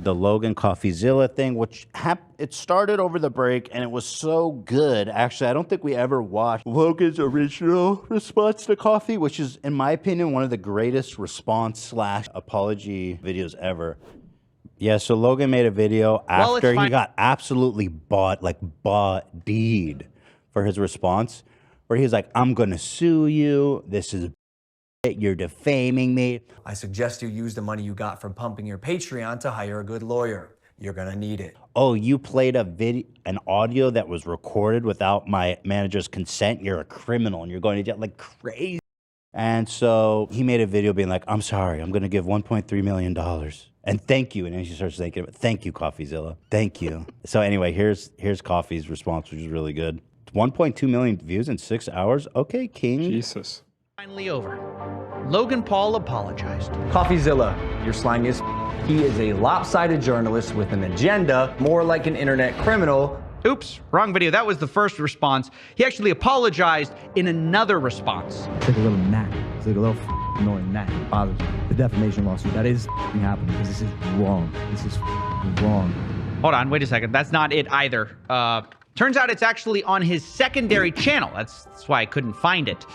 with the Logan Coffeezilla thing, which it started over the break, and it was so good. Actually, I don't think we ever watched Logan's original response to Coffee, which is, in my opinion, one of the greatest response/apology videos ever. Yeah, so Logan made a video after he got absolutely bodied for his response, where he was like, "I'm gonna sue you. This is you're defaming me. I suggest you use the money you got from pumping your Patreon to hire a good lawyer. You're gonna need it." Oh, you played an audio that was recorded without my manager's consent? You're a criminal and you're going to jail like crazy. And so he made a video being like, "I'm sorry, I'm gonna give $1.3 million. And thank you." And then she starts thinking, "Thank you, Coffeezilla. Thank you." So anyway, here's Coffee's response, which is really good. 1.2 million views in 6 hours? Okay, King. Jesus. Finally over. Logan Paul apologized. Coffeezilla, your slang is he is a lopsided journalist with an agenda, more like an internet criminal. Oops, wrong video. That was the first response. He actually apologized in another response. It's like a little gnat. It's like a little annoying gnat. It bothers me. The defamation lawsuit, that is happening because this is wrong. This is wrong. Hold on, wait a second. That's not it either. Turns out it's actually on his secondary channel. That's why I couldn't find it.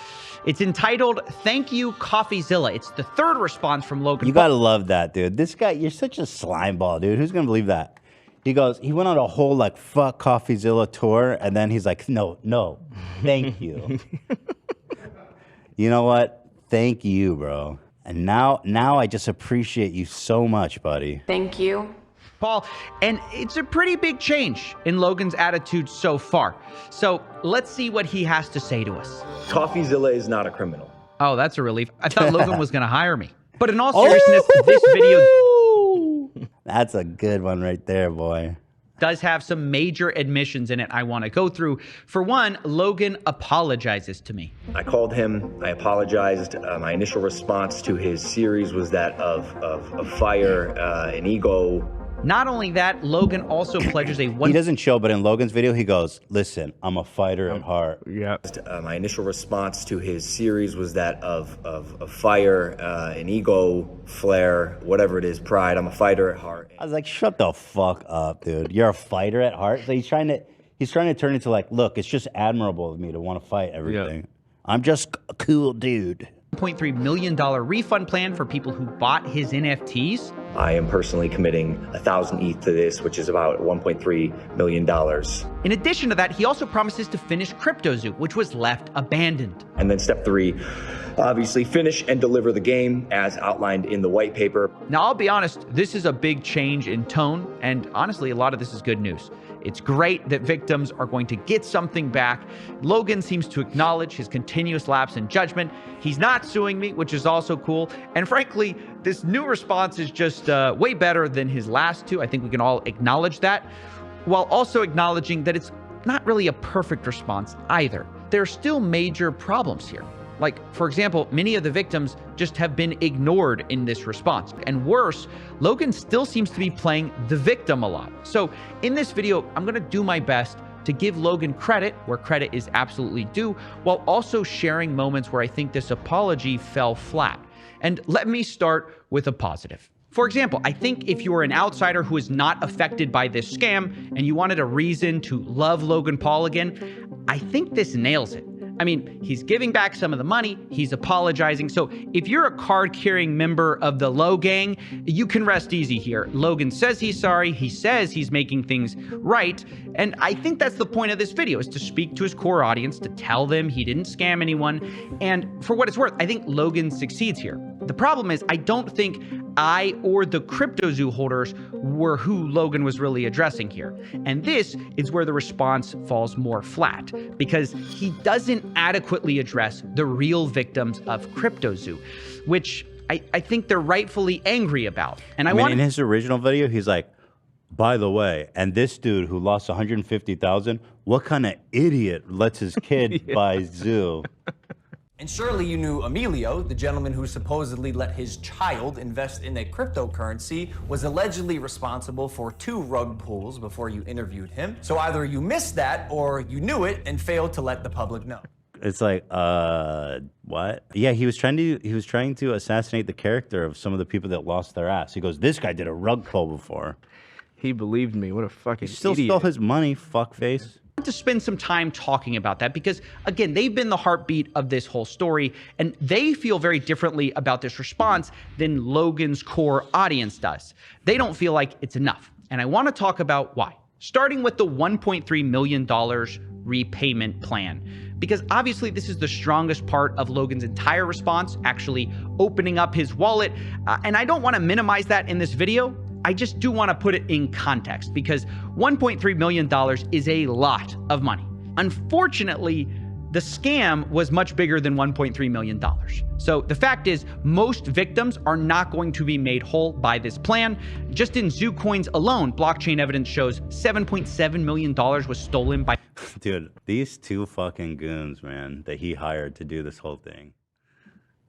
It's entitled, "Thank You, Coffeezilla." It's the third response from Logan. You gotta love that, dude. This guy, you're such a slime ball, dude. Who's gonna believe that? He went on a whole like fuck Coffeezilla tour, and then he's like, no, thank you. You know what? Thank you, bro. And now I just appreciate you so much, buddy. Thank you, Paul, and it's a pretty big change in Logan's attitude so far. So let's see what he has to say to us. Coffeezilla is not a criminal. Oh, that's a relief. I thought Logan was going to hire me. But in all seriousness, this video... That's a good one right there, boy. Does have some major admissions in it I want to go through. For one, Logan apologizes to me. I called him. I apologized. My initial response to his series was that of fire, an ego. Not only that, Logan also pledges a He doesn't show, but in Logan's video, he goes, "Listen, I'm a fighter at heart." Yeah. My initial response to his series was that of fire, an ego, flare, whatever it is, pride. I'm a fighter at heart. I was like, "Shut the fuck up, dude. You're a fighter at heart." So he's trying to turn into like, "Look, it's just admirable of me to want to fight everything. Yeah. I'm just a cool dude." $1.3 million refund plan for people who bought his NFTs. I am personally committing 1,000 ETH to this, which is about $1.3 million. In addition to that, he also promises to finish CryptoZoo, which was left abandoned. And then step 3, obviously finish and deliver the game as outlined in the white paper. Now, I'll be honest, this is a big change in tone, and honestly, a lot of this is good news. It's great that victims are going to get something back. Logan seems to acknowledge his continuous lapse in judgment. He's not suing me, which is also cool. And frankly, this new response is just way better than his last two. I think we can all acknowledge that, while also acknowledging that it's not really a perfect response either. There are still major problems here. Like, for example, many of the victims just have been ignored in this response. And worse, Logan still seems to be playing the victim a lot. So in this video, I'm gonna do my best to give Logan credit where credit is absolutely due, while also sharing moments where I think this apology fell flat. And let me start with a positive. For example, I think if you are an outsider who is not affected by this scam and you wanted a reason to love Logan Paul again, I think this nails it. I mean, he's giving back some of the money, he's apologizing. So if you're a card-carrying member of the Low Gang, you can rest easy here. Logan says he's sorry, he says he's making things right, and I think that's the point of this video, is to speak to his core audience, to tell them he didn't scam anyone, and for what it's worth, I think Logan succeeds here. The problem is, I don't think I or the CryptoZoo holders were who Logan was really addressing here. And this is where the response falls more flat, because he doesn't adequately address the real victims of CryptoZoo, which I think they're rightfully angry about. And in his original video, he's like, "By the way, and this dude who lost 150,000, what kind of idiot lets his kid buy Zoo?" And surely you knew Emilio, the gentleman who supposedly let his child invest in a cryptocurrency, was allegedly responsible for 2 rug pulls before you interviewed him. So either you missed that or you knew it and failed to let the public know. It's like, what? Yeah, he was trying to assassinate the character of some of the people that lost their ass. He goes, this guy did a rug pull before. He believed me. What a fucking Still idiot. stole his money, fuckface. To spend some time talking about that because, again, they've been the heartbeat of this whole story, and they feel very differently about this response than Logan's core audience does. They don't feel like it's enough, and I want to talk about why. Starting with the $1.3 million repayment plan, because obviously this is the strongest part of Logan's entire response, actually opening up his wallet, and I don't want to minimize that in this video. I just do want to put it in context because $1.3 million is a lot of money. Unfortunately, the scam was much bigger than $1.3 million. So the fact is, most victims are not going to be made whole by this plan. Just in Zoo Coins alone, blockchain evidence shows $7.7 million was stolen by... Dude, these two fucking goons, man, that he hired to do this whole thing.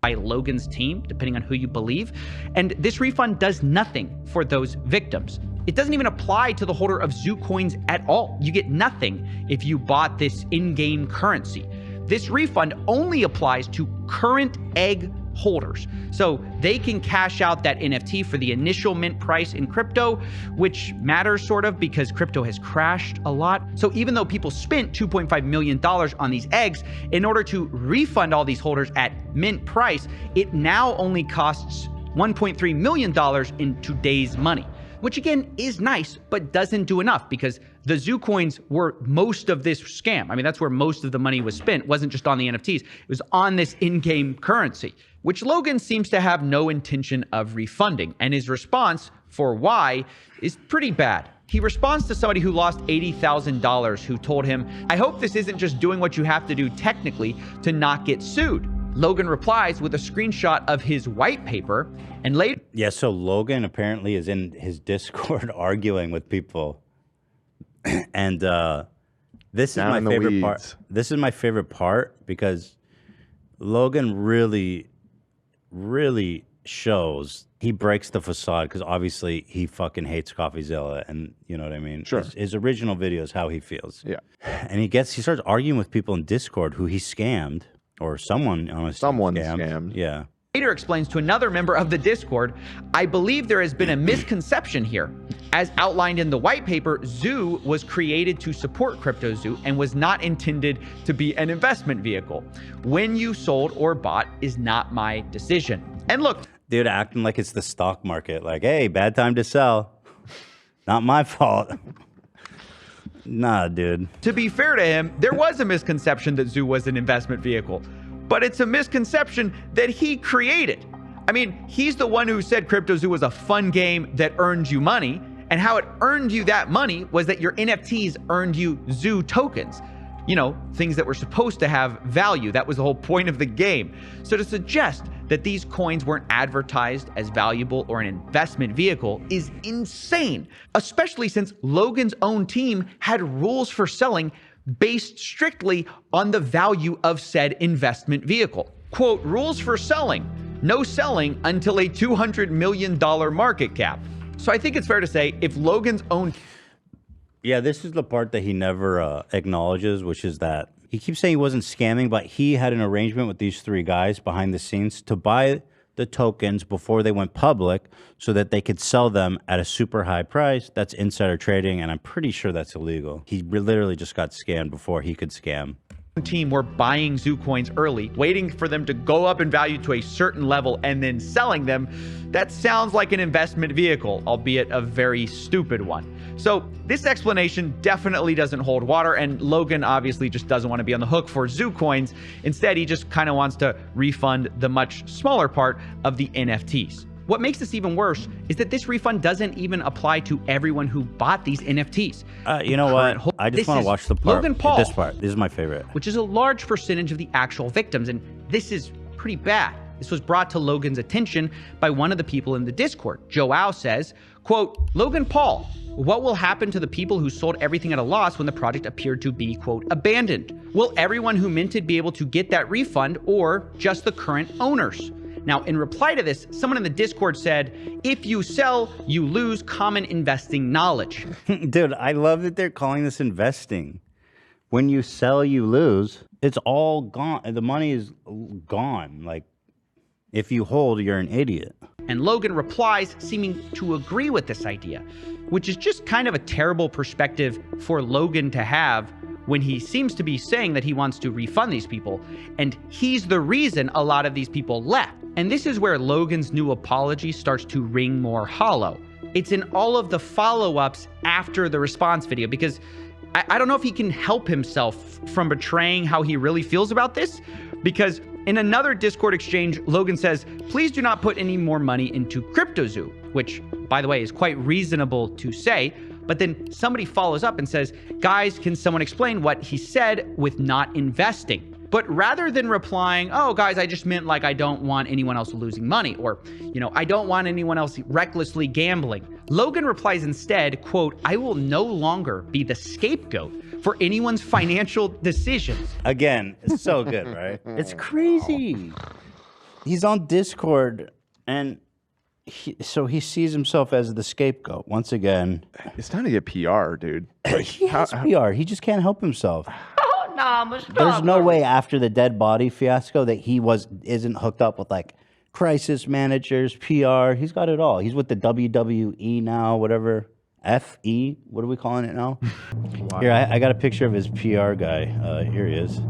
By Logan's team, depending on who you believe. And this refund does nothing for those victims. It doesn't even apply to the holder of Zoo Coins at all. You get nothing if you bought this in-game currency. This refund only applies to current egg holders. So they can cash out that NFT for the initial mint price in crypto, which matters sort of because crypto has crashed a lot. So even though people spent $2.5 million on these eggs, in order to refund all these holders at mint price, it now only costs $1.3 million in today's money, which again is nice, but doesn't do enough because the Zoo Coins were most of this scam. I mean, that's where most of the money was spent. It wasn't just on the NFTs. It was on this in-game currency, which Logan seems to have no intention of refunding. And his response for why is pretty bad. He responds to somebody who lost $80,000 who told him, I hope this isn't just doing what you have to do technically to not get sued. Logan replies with a screenshot of his white paper and later... Yeah, so Logan apparently is in his Discord arguing with people. And this is my favorite part. This is my favorite part because Logan really shows he breaks the facade because obviously he fucking hates Coffeezilla, and you know what I mean? Sure. His original video is how he feels. Yeah. And he starts arguing with people in Discord who he scammed. Or someone scammed. Yeah. Later explains to another member of the Discord, I believe there has been a misconception here. As outlined in the white paper, Zoo was created to support CryptoZoo and was not intended to be an investment vehicle. When you sold or bought is not my decision. And look, dude, acting like it's the stock market. Like, hey, bad time to sell. Not my fault. Nah, dude. To be fair to him, there was a misconception that Zoo was an investment vehicle, but it's a misconception that he created. I mean, he's the one who said CryptoZoo was a fun game that earned you money, and how it earned you that money was that your NFTs earned you Zoo tokens. You know, things that were supposed to have value. That was the whole point of the game. So to suggest that these coins weren't advertised as valuable or an investment vehicle is insane, especially since Logan's own team had rules for selling based strictly on the value of said investment vehicle. Quote, rules for selling, no selling until a $200 million market cap. So I think it's fair to say if Logan's own... Yeah, this is the part that he never acknowledges, which is that he keeps saying he wasn't scamming, but he had an arrangement with these three guys behind the scenes to buy the tokens before they went public so that they could sell them at a super high price. That's insider trading, and I'm pretty sure that's illegal. He literally just got scammed before he could scam. Team were buying Zoo Coins early, waiting for them to go up in value to a certain level and then selling them. That sounds like an investment vehicle, albeit a very stupid one. So this explanation definitely doesn't hold water, and Logan obviously just doesn't want to be on the hook for Zoo Coins. Instead, he just kind of wants to refund the much smaller part of the NFTs. What makes this even worse is that this refund doesn't even apply to everyone who bought these NFTs. You know what? I just want to watch the part. Logan Paul, this part. This is my favorite. Which is a large percentage of the actual victims, and this is pretty bad. This was brought to Logan's attention by one of the people in the Discord. Joao says, quote, Logan Paul, what will happen to the people who sold everything at a loss when the project appeared to be, quote, abandoned? Will everyone who minted be able to get that refund, or just the current owners? Now, in reply to this, someone in the Discord said, if you sell, you lose common investing knowledge. Dude, I love that they're calling this investing. When you sell, you lose. It's all gone. The money is gone. Like, if you hold, you're an idiot. And Logan replies, seeming to agree with this idea, which is just kind of a terrible perspective for Logan to have when he seems to be saying that he wants to refund these people, and he's the reason a lot of these people left. And this is where Logan's new apology starts to ring more hollow. It's in all of the follow-ups after the response video, because I don't know if he can help himself from betraying how he really feels about this, because in another Discord exchange, Logan says, please do not put any more money into CryptoZoo, which, by the way, is quite reasonable to say. But then somebody follows up and says, guys, can someone explain what he said with not investing? But rather than replying, oh, guys, I just meant like I don't want anyone else losing money, or, I don't want anyone else recklessly gambling, Logan replies instead, quote, I will no longer be the scapegoat for anyone's financial decisions. Again, it's so good, right? It's crazy. He's on Discord, and so he sees himself as the scapegoat. Once again, It's time to get PR, dude. he has PR. He just can't help himself. There's no way after the dead body fiasco that he isn't hooked up with like crisis managers, PR. He's got it all. He's with the WWE now, whatever. FE, what are we calling it now? Wow. Here, I got a picture of his PR guy. Here he is.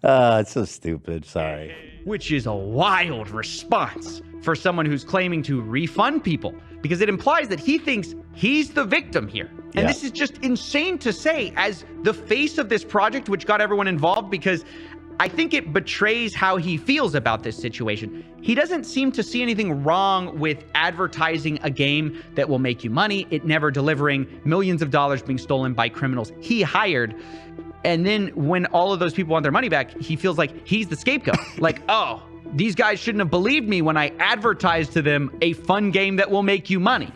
It's so stupid. Sorry. Which is a wild response for someone who's claiming to refund people, because it implies that he thinks he's the victim here. And this is just insane to say as the face of this project, which got everyone involved, because I think it betrays how he feels about this situation. He doesn't seem to see anything wrong with advertising a game that will make you money, it never delivering, millions of dollars being stolen by criminals he hired. And then when all of those people want their money back, he feels like he's the scapegoat. Like, oh, these guys shouldn't have believed me when I advertised to them a fun game that will make you money.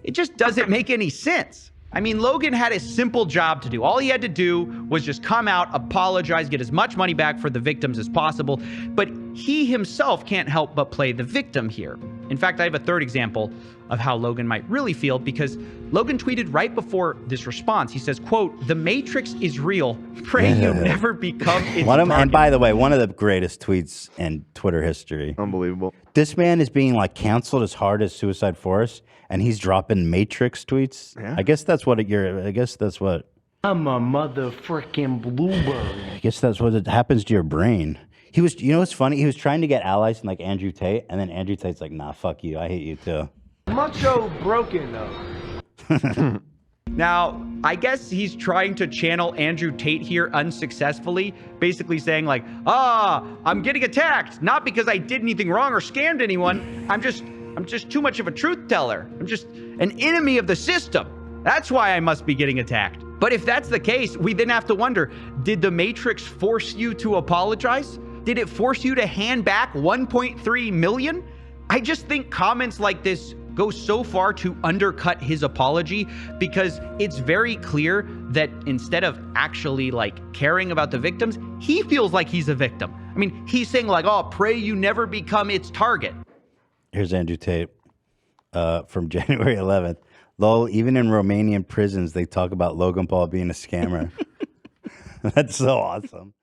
It just doesn't make any sense. I mean, Logan had a simple job to do. All he had to do was just come out, apologize, get as much money back for the victims as possible. But he himself can't help but play the victim here. In fact, I have a third example of how Logan might really feel, because Logan tweeted right before this response. He says, quote, the Matrix is real. Pray you never become its target. And by the way, one of the greatest tweets in Twitter history. Unbelievable. This man is being like canceled as hard as Suicide Forest, and he's dropping Matrix tweets. Yeah. I guess that's what I'm a motherfucking bluebird. I guess that's what happens to your brain. He was, what's funny? He was trying to get allies in like Andrew Tate, and then Andrew Tate's like, nah, fuck you. I hate you too. Macho broken though. Now, I guess he's trying to channel Andrew Tate here unsuccessfully, basically saying like, I'm getting attacked, not because I did anything wrong or scammed anyone. I'm just too much of a truth teller. I'm just an enemy of the system. That's why I must be getting attacked. But if that's the case, we then have to wonder, did the Matrix force you to apologize? Did it force you to hand back 1.3 million? I just think comments like this go so far to undercut his apology, because it's very clear that instead of actually like caring about the victims, he feels like he's a victim. I mean, he's saying like, oh, pray you never become its target. Here's Andrew Tate from January 11th. Lol, even in Romanian prisons, they talk about Logan Paul being a scammer. That's so awesome.